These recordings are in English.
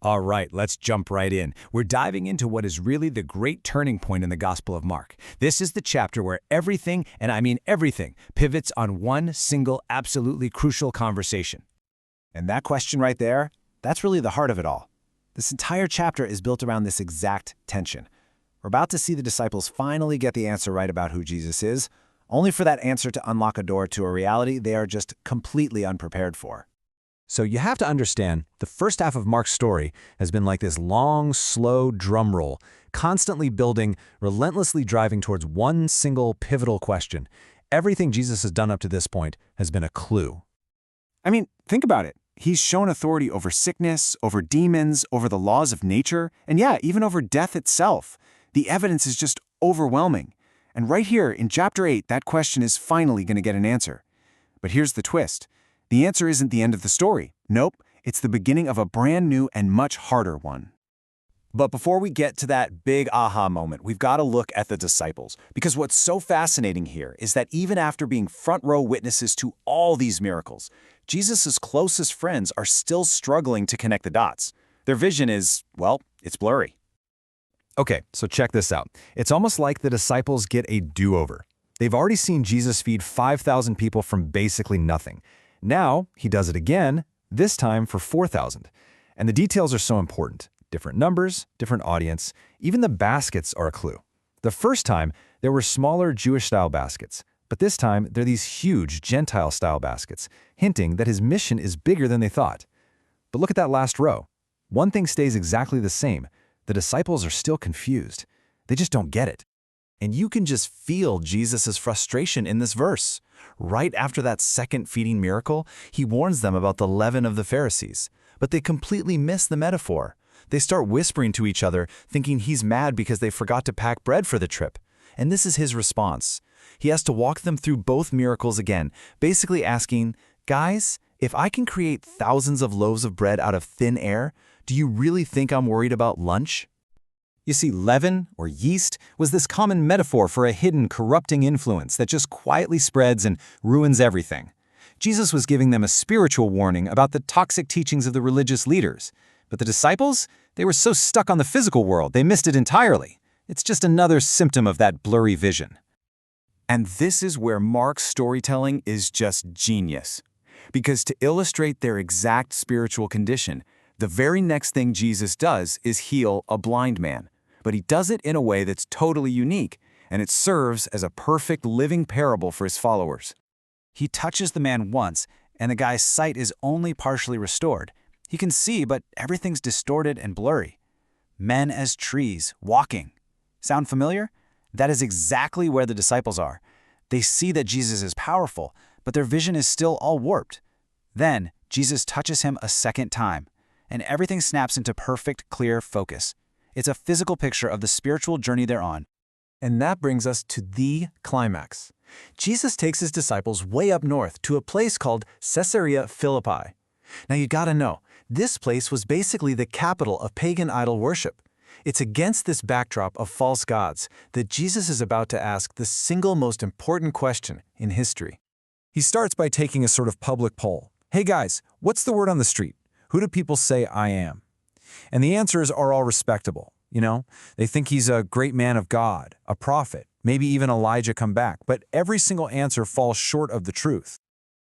All right, let's jump right in. We're diving into what is really the great turning point in the Gospel of Mark. This is the chapter where everything, and I mean everything, pivots on one single, absolutely crucial conversation. And that question right there, that's really the heart of it all. This entire chapter is built around this exact tension. We're about to see the disciples finally get the answer right about who Jesus is, only for that answer to unlock a door to a reality they are just completely unprepared for. So you have to understand, the first half of Mark's story has been like this long, slow drum roll, constantly building, relentlessly driving towards one single pivotal question. Everything Jesus has done up to this point has been a clue. I mean, think about it. He's shown authority over sickness, over demons, over the laws of nature, and yeah, even over death itself. The evidence is just overwhelming. And right here in chapter 8, that question is finally going to get an answer. But here's the twist. The answer isn't the end of the story. Nope, it's the beginning of a brand new and much harder one. But before we get to that big aha moment, we've got to look at the disciples. Because what's so fascinating here is that even after being front row witnesses to all these miracles, Jesus' closest friends are still struggling to connect the dots. Their vision is, well, it's blurry. Okay, so check this out. It's almost like the disciples get a do-over. They've already seen Jesus feed 5,000 people from basically nothing. Now, he does it again, this time for 4,000. And the details are so important. Different numbers, different audience, even the baskets are a clue. The first time, there were smaller Jewish-style baskets, but this time, they're these huge Gentile-style baskets, hinting that his mission is bigger than they thought. But look at that last row. One thing stays exactly the same. The disciples are still confused. They just don't get it. And you can just feel Jesus' frustration in this verse. Right after that second feeding miracle, he warns them about the leaven of the Pharisees. But they completely miss the metaphor. They start whispering to each other, thinking he's mad because they forgot to pack bread for the trip. And this is his response. He has to walk them through both miracles again, basically asking, guys, if I can create thousands of loaves of bread out of thin air, do you really think I'm worried about lunch? You see, leaven, or yeast, was this common metaphor for a hidden, corrupting influence that just quietly spreads and ruins everything. Jesus was giving them a spiritual warning about the toxic teachings of the religious leaders. But the disciples, they were so stuck on the physical world, they missed it entirely. It's just another symptom of that blurry vision. And this is where Mark's storytelling is just genius. Because to illustrate their exact spiritual condition, the very next thing Jesus does is heal a blind man. But he does it in a way that's totally unique, and it serves as a perfect living parable for his followers. He touches the man once, and the guy's sight is only partially restored. He can see, but everything's distorted and blurry. Men as trees, walking. Sound familiar? That is exactly where the disciples are. They see that Jesus is powerful, but their vision is still all warped. Then, Jesus touches him a second time, and everything snaps into perfect, clear focus. It's a physical picture of the spiritual journey they're on. And that brings us to the climax. Jesus takes his disciples way up north to a place called Caesarea Philippi. Now you gotta know, this place was basically the capital of pagan idol worship. It's against this backdrop of false gods that Jesus is about to ask the single most important question in history. He starts by taking a sort of public poll. Hey guys, what's the word on the street? Who do people say I am? And the answers are all respectable. You know, they think he's a great man of God, a prophet, maybe even Elijah come back, but every single answer falls short of the truth.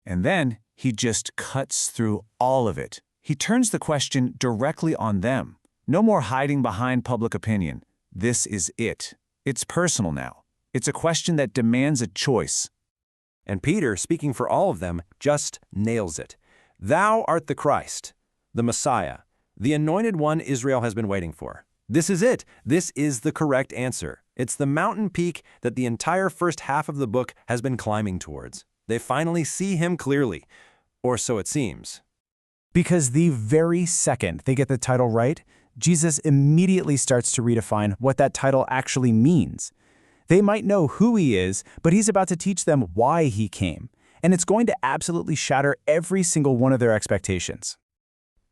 And then he just cuts through all of it. He turns the question directly on them. No more hiding behind public opinion. This is it. It's personal now. It's a question that demands a choice. And Peter, speaking for all of them, just nails it. Thou art the Christ, the Messiah, the anointed one Israel has been waiting for. This is it. This is the correct answer. It's the mountain peak that the entire first half of the book has been climbing towards. They finally see him clearly, or so it seems. Because the very second they get the title right, Jesus immediately starts to redefine what that title actually means. They might know who he is, but he's about to teach them why he came, and it's going to absolutely shatter every single one of their expectations.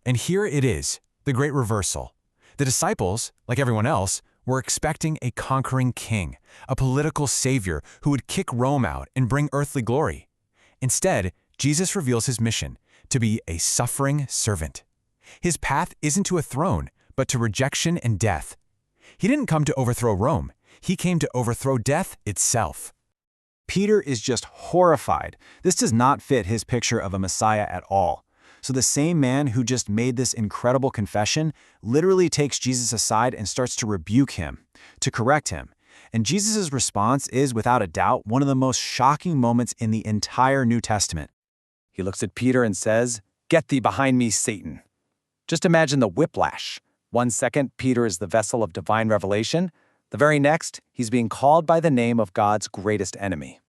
And here it is, the great reversal. The disciples, like everyone else, were expecting a conquering king, a political savior who would kick Rome out and bring earthly glory. Instead, Jesus reveals his mission, to be a suffering servant. His path isn't to a throne, but to rejection and death. He didn't come to overthrow Rome. He came to overthrow death itself. Peter is just horrified. This does not fit his picture of a Messiah at all. So the same man who just made this incredible confession literally takes Jesus aside and starts to rebuke him, to correct him. And Jesus' response is, without a doubt, one of the most shocking moments in the entire New Testament. He looks at Peter and says, "Get thee behind me, Satan." Just imagine the whiplash. 1 second, Peter is the vessel of divine revelation. The very next, he's being called by the name of God's greatest enemy.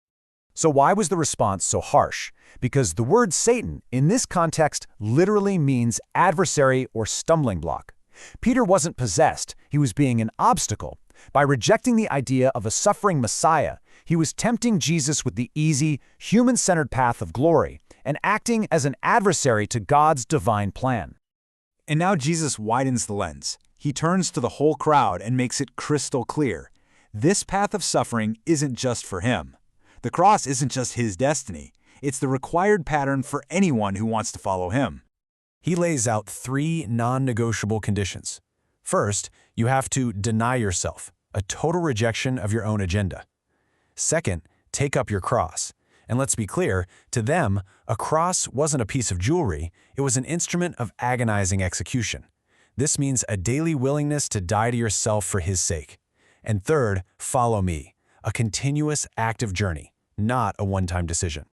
So why was the response so harsh? Because the word Satan, in this context, literally means adversary or stumbling block. Peter wasn't possessed, he was being an obstacle. By rejecting the idea of a suffering Messiah, he was tempting Jesus with the easy, human-centered path of glory and acting as an adversary to God's divine plan. And now Jesus widens the lens. He turns to the whole crowd and makes it crystal clear. This path of suffering isn't just for him. The cross isn't just his destiny. It's the required pattern for anyone who wants to follow him. He lays out 3 non-negotiable conditions. First, you have to deny yourself, a total rejection of your own agenda. Second, take up your cross. And let's be clear, to them, a cross wasn't a piece of jewelry, it was an instrument of agonizing execution. This means a daily willingness to die to yourself for his sake. And third, follow me, a continuous active journey, not a one-time decision.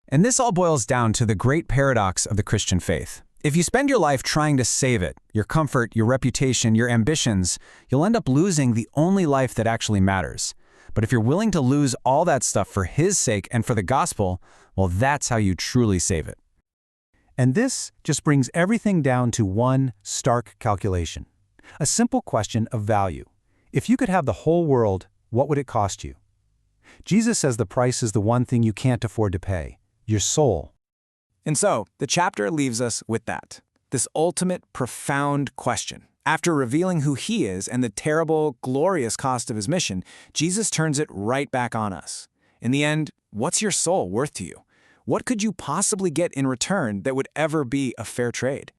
And this all boils down to the great paradox of the Christian faith. If you spend your life trying to save it, your comfort, your reputation, your ambitions, you'll end up losing the only life that actually matters. But if you're willing to lose all that stuff for his sake and for the gospel, well, that's how you truly save it. And this just brings everything down to one stark calculation. A simple question of value. If you could have the whole world, what would it cost you? Jesus says the price is the one thing you can't afford to pay, your soul. And so, the chapter leaves us with that, this ultimate, profound question. After revealing who he is and the terrible, glorious cost of his mission, Jesus turns it right back on us. In the end, what's your soul worth to you? What could you possibly get in return that would ever be a fair trade?